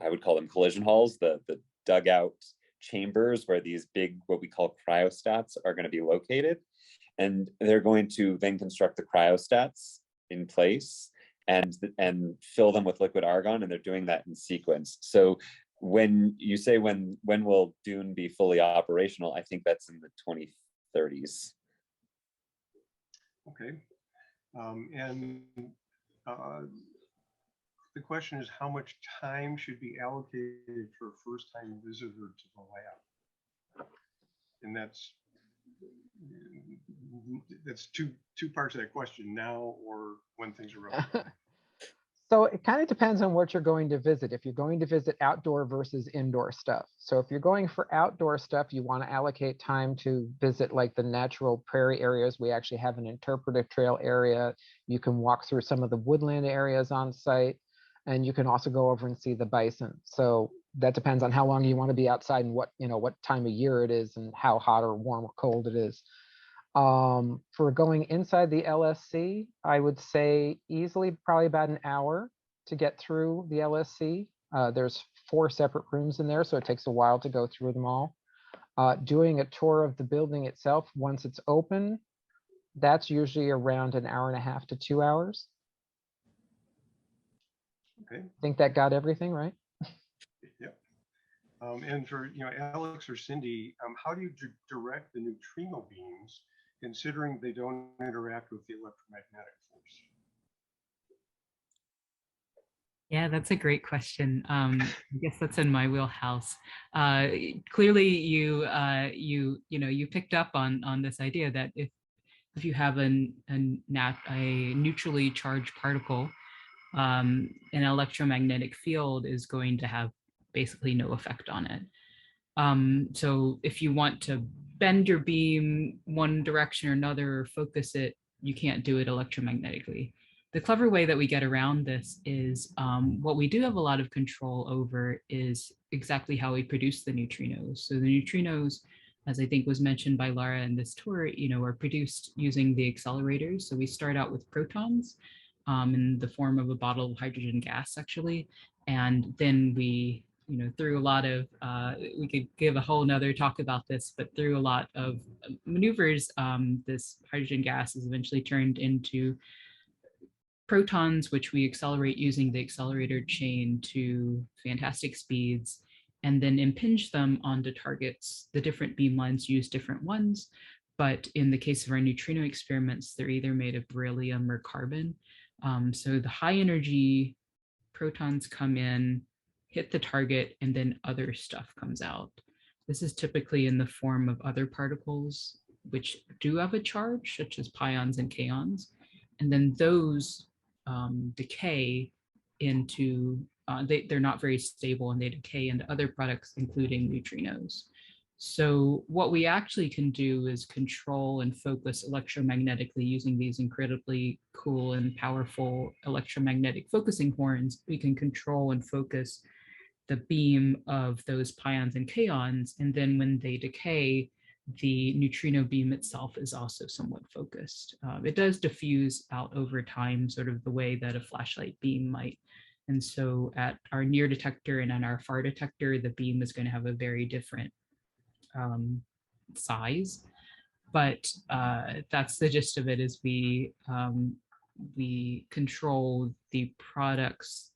I would call them collision halls, the dugout chambers where these big, what we call cryostats, are going to be located. And they're going to then construct the cryostats in place and fill them with liquid argon, and they're doing that in sequence. So when you say when will Dune be fully operational, I think that's in the 2030s. Okay. The question is, how much time should be allocated for a first-time visitor to the lab? And that's two parts of that question, now or when things are open. So it kind of depends on what you're going to visit. If you're going to visit outdoor versus indoor stuff. So if you're going for outdoor stuff, you want to allocate time to visit like the natural prairie areas. We actually have an interpretive trail area. You can walk through some of the woodland areas on site, and you can also go over and see the bison. So that depends on how long you want to be outside and what time of year it is and how hot or warm or cold it is. For going inside the LSC, I would say easily probably about an hour to get through the LSC. There's 4 separate rooms in there, so it takes a while to go through them all. Doing a tour of the building itself, once it's open, that's usually around an hour and a half to 2 hours. Okay. I think that got everything, right? Yep. And for Alex or Cindy, how do you direct the neutrino beams, considering they don't interact with the electromagnetic force? Yeah, that's a great question. I guess that's in my wheelhouse. Clearly, you picked up on this idea that if you have a neutrally charged particle, an electromagnetic field is going to have basically no effect on it. So if you want to bend your beam one direction or another, or focus it, you can't do it electromagnetically. The clever way that we get around this is what we do have a lot of control over is exactly how we produce the neutrinos. So the neutrinos, as I think was mentioned by Laura in this tour, are produced using the accelerators. So we start out with protons in the form of a bottle of hydrogen gas, actually, and then we through a lot of, we could give a whole nother talk about this, but through a lot of maneuvers, this hydrogen gas is eventually turned into protons, which we accelerate using the accelerator chain to fantastic speeds, and then impinge them onto targets. The different beam lines use different ones, but in the case of our neutrino experiments, they're either made of beryllium or carbon. So the high energy protons come in, hit the target, and then other stuff comes out. This is typically in the form of other particles which do have a charge, such as pions and kaons. And then those decay into, they're not very stable, and they decay into other products, including neutrinos. So what we actually can do is control and focus electromagnetically using these incredibly cool and powerful electromagnetic focusing horns. We can control and focus the beam of those pions and kaons, and then when they decay, the neutrino beam itself is also somewhat focused. It does diffuse out over time, sort of the way that a flashlight beam might. And so at our near detector and on our far detector, the beam is going to have a very different size. But that's the gist of it, is we control the products,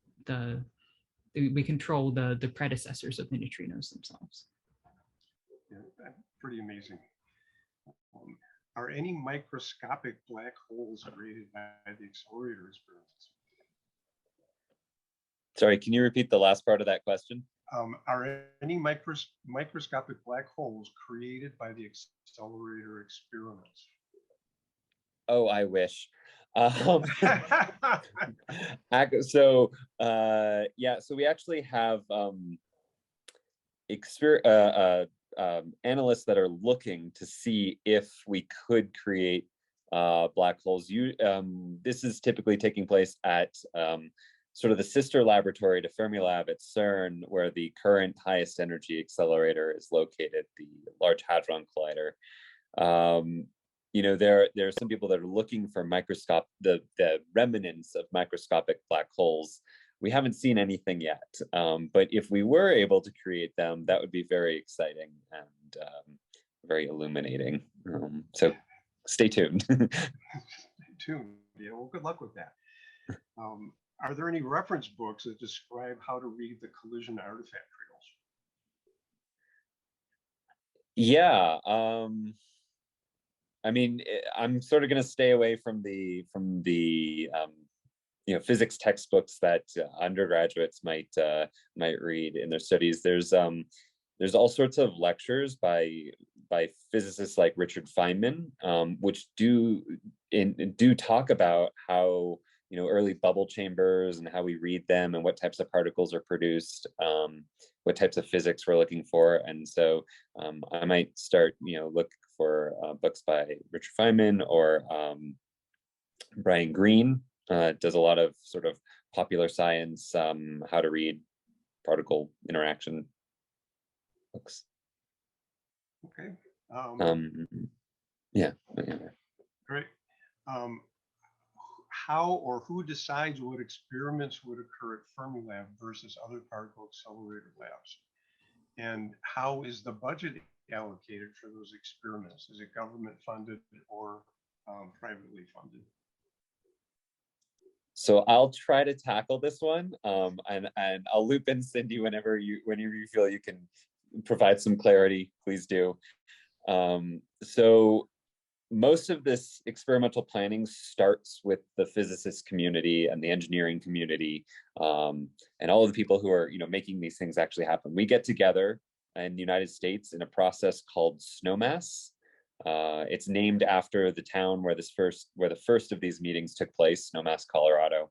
we control the predecessors of the neutrinos themselves. Yeah, that's pretty amazing. Are any microscopic black holes created by the accelerator experiments? Sorry, can you repeat the last part of that question? Are any microscopic black holes created by the accelerator experiments? Oh, I wish. So we actually have analysts that are looking to see if we could create black holes. This is typically taking place at sort of the sister laboratory to Fermilab at CERN, where the current highest energy accelerator is located, the Large Hadron Collider. There are some people that are looking for the remnants of microscopic black holes. We haven't seen anything yet, but if we were able to create them, that would be very exciting and very illuminating. So stay tuned. Stay tuned. Yeah, well, good luck with that. Are there any reference books that describe how to read the collision artifact trails? Yeah. I mean, I'm sort of going to stay away from the physics textbooks that undergraduates might read in their studies. There's all sorts of lectures by physicists like Richard Feynman, which do talk about how early bubble chambers and how we read them and what types of particles are produced, what types of physics we're looking for. And so I might start, look for books by Richard Feynman or Brian Greene. Does a lot of sort of popular science, how to read particle interaction books. Okay. Yeah. Great. How or who decides what experiments would occur at Fermilab versus other particle accelerator labs? And how is the budget allocated for those experiments? Is it government funded or privately funded? So I'll try to tackle this one, and I'll loop in Cindy whenever you feel you can provide some clarity. Please do. So most of this experimental planning starts with the physicist community and the engineering community, and all of the people who are making these things actually happen. We get together in the United States in a process called SNOMAS. It's named after the town where the first of these meetings took place, Snowmass, Colorado.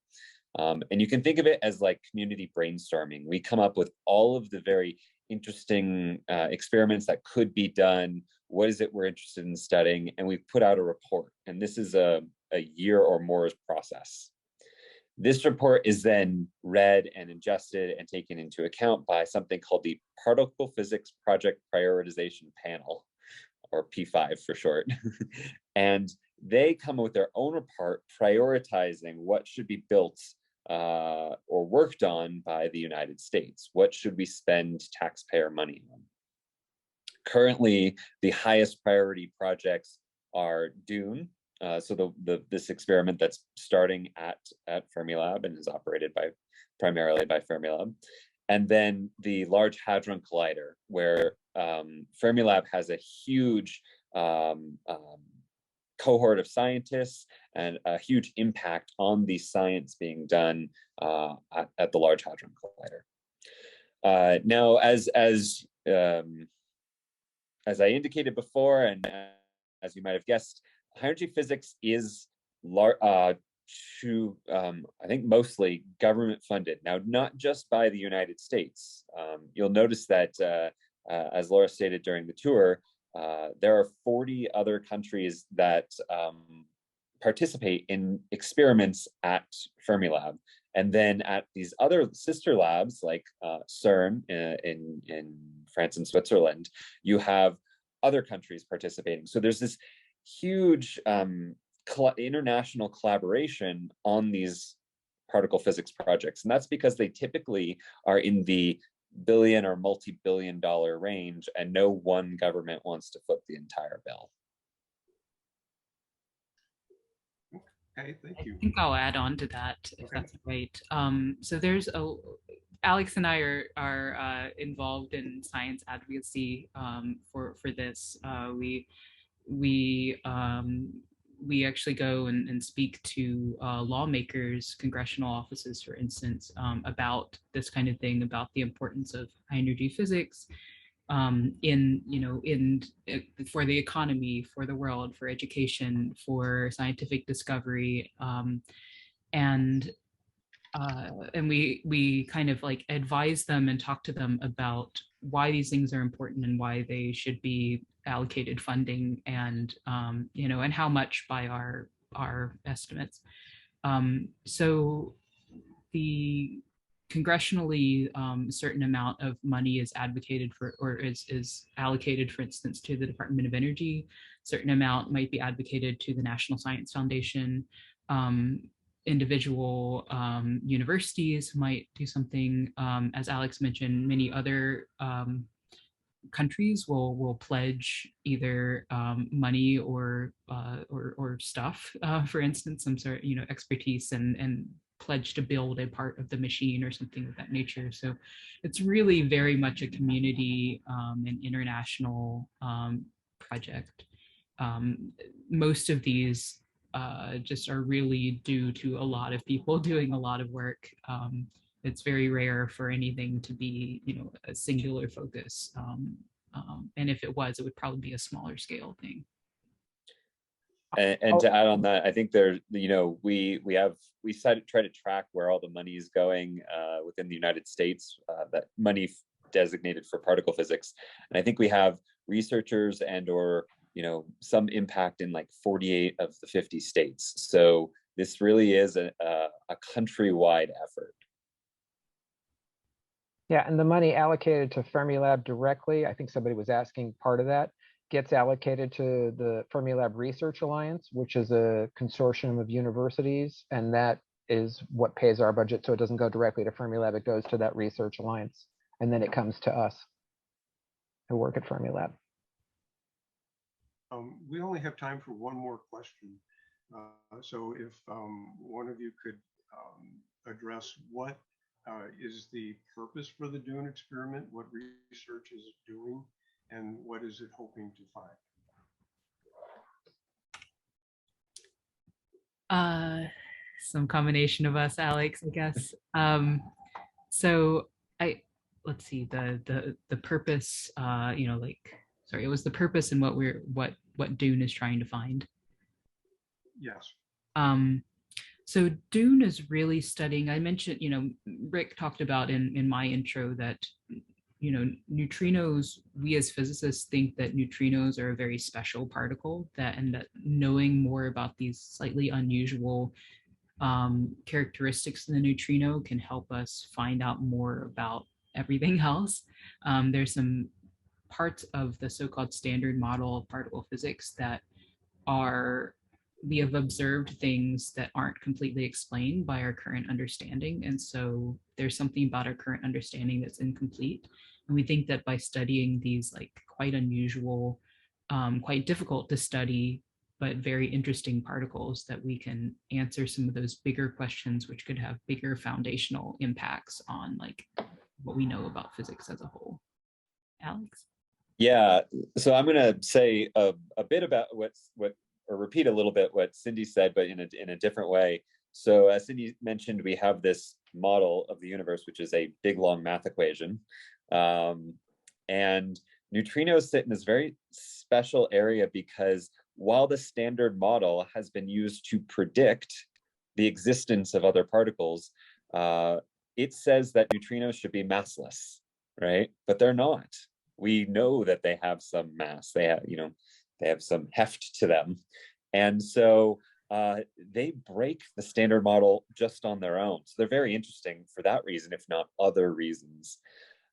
And you can think of it as like community brainstorming. We come up with all of the very interesting experiments that could be done. What is it we're interested in studying? And we put out a report. And this is a year or more process. This report is then read and ingested and taken into account by something called the Particle Physics Project Prioritization Panel, or P5 for short. And they come with their own report prioritizing what should be built or worked on by the United States. What should we spend taxpayer money on? Currently, the highest priority projects are Dune. So this experiment that's starting at Fermilab and is operated primarily by Fermilab. And then the Large Hadron Collider, where Fermilab has a huge cohort of scientists and a huge impact on the science being done at the Large Hadron Collider. Now, as I indicated before, and as you might have guessed, high energy physics is I think mostly government funded. Now, not just by the United States. You'll notice that, as Laura stated during the tour, there are 40 other countries that participate in experiments at Fermilab. And then at these other sister labs like CERN in France and Switzerland, you have other countries participating. So there's this huge international collaboration on these particle physics projects. And that's because they typically are in the billion or multi-billion-dollar range, and no one government wants to foot the entire bill. Okay, thank you. I think I'll add on to that, if that's right. So there's Alex and I are involved in science advocacy for this. We actually go and speak to lawmakers, congressional offices, for instance, about this kind of thing, about the importance of high energy physics for the economy, for the world, for education, for scientific discovery, and we kind of like advise them and talk to them about why these things are important and why they should be allocated funding, and and how much by our estimates. So the congressionally, a certain amount of money is advocated for, or is allocated, for instance, to the Department of Energy. A certain amount might be advocated to the National Science Foundation. Individual universities might do something. As Alex mentioned, many other countries will pledge either money or stuff, for instance, some sort of expertise, and pledge to build a part of the machine or something of that nature. So it's really very much a community and international project. Most of these just are really due to a lot of people doing a lot of work. It's very rare for anything to be, a singular focus. And if it was, it would probably be a smaller scale thing. And to add on that, I think there, we try to track where all the money is going within the United States, that money designated for particle physics. And I think we have researchers and or some impact in like 48 of the 50 states. So this really is a countrywide effort. Yeah, and the money allocated to Fermilab directly, I think somebody was asking, part of that gets allocated to the Fermilab Research Alliance, which is a consortium of universities, and that is what pays our budget. So it doesn't go directly to Fermilab, it goes to that Research Alliance, and then it comes to us who work at Fermilab. We only have time for one more question. So if one of you could address what is the purpose for the Dune experiment, what research is it doing, and what is it hoping to find? Some combination of us, Alex, I guess. So let's see, the purpose, it was the purpose and what Dune is trying to find. Yes. So Dune is really studying, I mentioned, Rick talked about in my intro that, neutrinos, we as physicists think that neutrinos are a very special particle and that knowing more about these slightly unusual characteristics of the neutrino can help us find out more about everything else. There's some parts of the so-called standard model of particle physics that we have observed things that aren't completely explained by our current understanding. And so there's something about our current understanding that's incomplete. And we think that by studying these like quite unusual, quite difficult to study, but very interesting particles, that we can answer some of those bigger questions, which could have bigger foundational impacts on like what we know about physics as a whole. Alex? Yeah, so I'm going to say a bit about or repeat a little bit what Cindy said, but in a different way. So as Cindy mentioned, we have this model of the universe, which is a big, long math equation. And neutrinos sit in this very special area because while the standard model has been used to predict the existence of other particles, it says that neutrinos should be massless, right? But they're not. We know that they have some mass. They have some heft to them. And so they break the standard model just on their own. So they're very interesting for that reason, if not other reasons.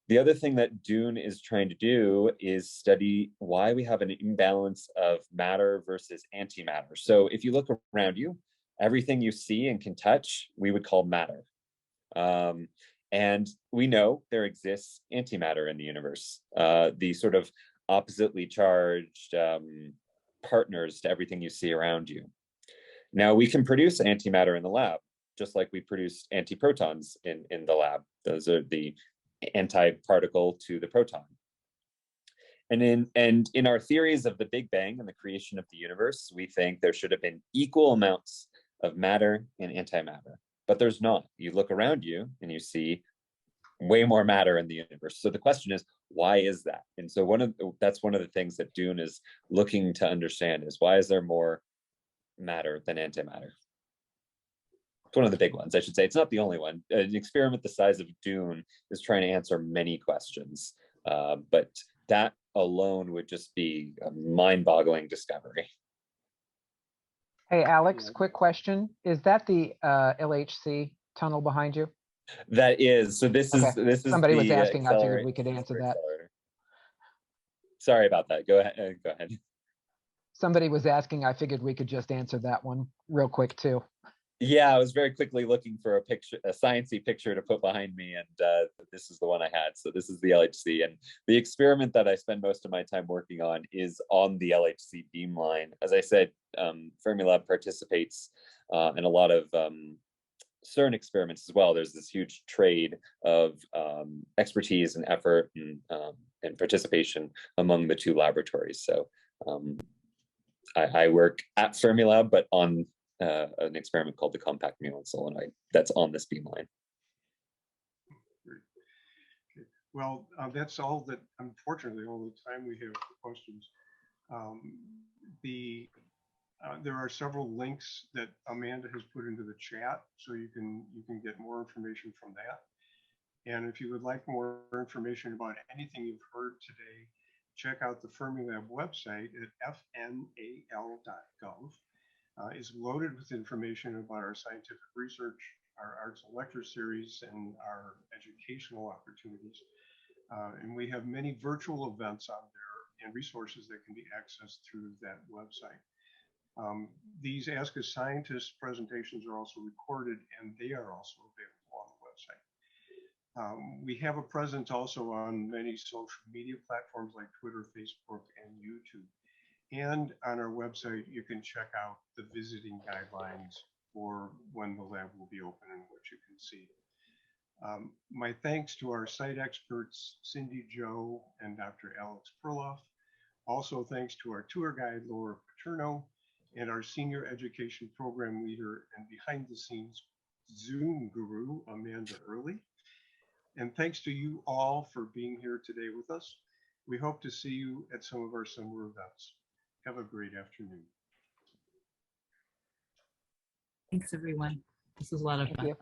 The other thing that Dune is trying to do is study why we have an imbalance of matter versus antimatter. So if you look around you, everything you see and can touch, we would call matter. And we know there exists antimatter in the universe, the sort of oppositely charged partners to everything you see around you. Now we can produce antimatter in the lab, just like we produce antiprotons in the lab. Those are the antiparticle to the proton. And in our theories of the Big Bang and the creation of the universe, we think there should have been equal amounts of matter and antimatter, but there's not. You look around you and you see way more matter in the universe. So the question is, why is that? And so that's one of the things that Dune is looking to understand is, why is there more matter than antimatter? It's one of the big ones, I should say. It's not the only one. An experiment the size of Dune is trying to answer many questions, but that alone would just be a mind-boggling discovery. Hey, Alex, quick question. Is that the LHC tunnel behind you? That is. So this is somebody the was asking. I figured we could answer that. Sorry about that. Go ahead. Go ahead. Somebody was asking. I figured we could just answer that one real quick too. Yeah, I was very quickly looking for a picture, a sciencey picture to put behind me, and this is the one I had. So this is the LHC, and the experiment that I spend most of my time working on is on the LHC beamline. As I said, Fermilab participates in a lot of CERN experiments as well. There's this huge trade of expertise and effort and participation among the two laboratories. So I work at Fermilab, but on an experiment called the compact muon solenoid that's on this beamline. Okay. Well, that's all that, unfortunately, all the time we have for questions. The There are several links that Amanda has put into the chat, so you can get more information from that. And if you would like more information about anything you've heard today, check out the Fermilab website at fnal.gov. It's loaded with information about our scientific research, our arts and lecture series, and our educational opportunities. And we have many virtual events on there and resources that can be accessed through that website. These Ask a Scientist presentations are also recorded, and they are also available on the website. We have a presence also on many social media platforms like Twitter, Facebook, and YouTube. And on our website, you can check out the visiting guidelines for when the lab will be open and what you can see. My thanks to our site experts, Cindy Joe and Dr. Alex Perloff. Also thanks to our tour guide, Laura Paterno, and our senior education program leader and behind the scenes Zoom guru, Amanda Early. And thanks to you all for being here today with us. We hope to see you at some of our summer events. Have a great afternoon. Thanks, everyone. This was a lot of Thank fun. you.